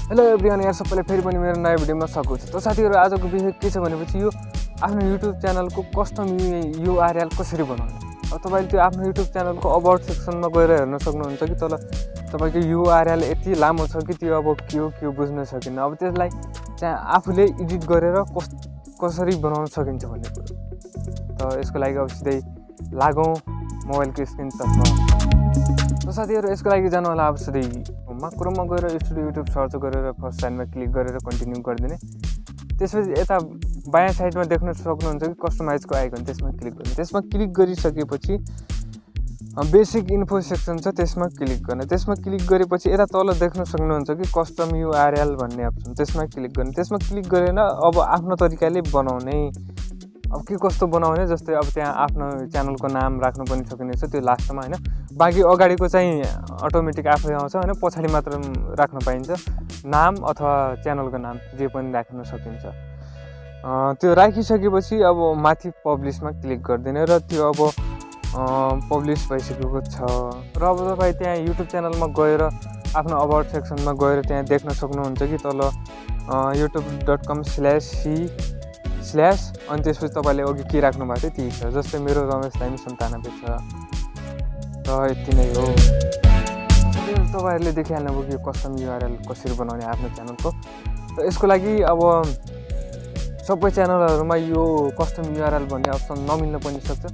Hello everyone, यहाँ सबैलाई फेरि पनि मेरो नयाँ भिडियोमा स्वागत छ। त साथीहरू, आजको विषय के छ भनेपछि यो आफ्नो युट्युब च्यानलको कस्टम युआरएल कसरी बनाउने। अब तपाईँले त्यो आफ्नो युट्युब च्यानलको अबाउट सेक्सनमा गएर हेर्न सक्नुहुन्छ कि तल तपाईँको युआरएल यति लामो छ कि त्यो अब के हो बुझ्न सकिन्न। अब त्यसलाई चाहिँ आफूले एडिट गरेर कसरी बनाउन सकिन्छ भन्ने कुरो। त यसको लागि अब सिधै लागौँ मोबाइलको स्क्रिनतर्फ। त साथीहरू, यसको लागि जानु होला अब सिधै क्रोममा गएर स्टुडियो युट्युब सर्च गरेर फर्स्ट साइडमा क्लिक गरेर कन्टिन्यू गरिदिने। त्यसपछि यता बायाँ साइडमा देख्न सक्नुहुन्छ कि कस्टमाइजको आइकन, त्यसमा क्लिक गर्ने। त्यसमा क्लिक गरिसकेपछि बेसिक इन्फो सेक्सन छ, त्यसमा क्लिक गर्ने। त्यसमा क्लिक गरेपछि यता तल देख्न सक्नुहुन्छ कि कस्टम युआरएल भन्ने अप्सन, त्यसमा क्लिक गर्ने। त्यसमा क्लिक गरेर अब आफ्नो तरिकाले बनाउने। अब के कस्तो बनाउने, जस्तै अब त्यहाँ आफ्नो च्यानलको नाम राख्नु पनि सकिनेछ त्यो लास्टमा होइन। बाँकी अगाडिको चाहिँ अटोमेटिक आफै आउँछ होइन, पछाडि मात्र राख्न पाइन्छ नाम अथवा च्यानलको नाम जे पनि राख्न सकिन्छ। त्यो राखिसकेपछि अब माथि पब्लिसमा क्लिक गरिदिने र त्यो अब पब्लिस भइसकेको छ। र अब तपाईँ त्यहाँ युट्युब च्यानलमा गएर आफ्नो अबाउट सेक्सनमा गएर त्यहाँ देख्न सक्नुहुन्छ कि तल youtube.com/c/ अनि त्यसपछि तपाईँले अघि के राख्नु भएको थियो त्यही छ। जस्तै मेरो रमेश दामी 97 छ। र यति नै हो। तपाईँहरूले देखिहाल्नुभयो कि कस्टम युआरएल कसरी बनाउने आफ्नो च्यानलको। र यसको लागि अब सबै च्यानलहरूमा यो कस्टम युआरएल भन्ने अप्सन नमिल्न पनि सक्छ।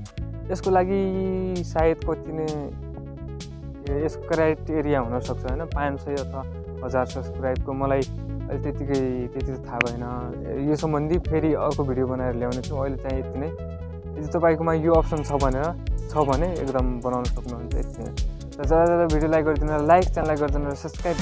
यसको लागि सायद कति नै यसको क्राइटेरिया हुनसक्छ होइन, 500 अथवा 1000 सब्सक्राइबको। मलाई त्यति थाहा भएन यो सम्बन्धी, फेरि अर्को भिडियो बनाएर ल्याउने छु। अहिले चाहिँ यति नै। यदि तपाईँकोमा यो अप्सन छ भने एकदम बनाउन सक्नुहुन्छ। यति नै। र ज्यादा भिडियो लाइक गरिदिनु, लाइक च्यानललाई गरिदिनु, सब्सक्राइब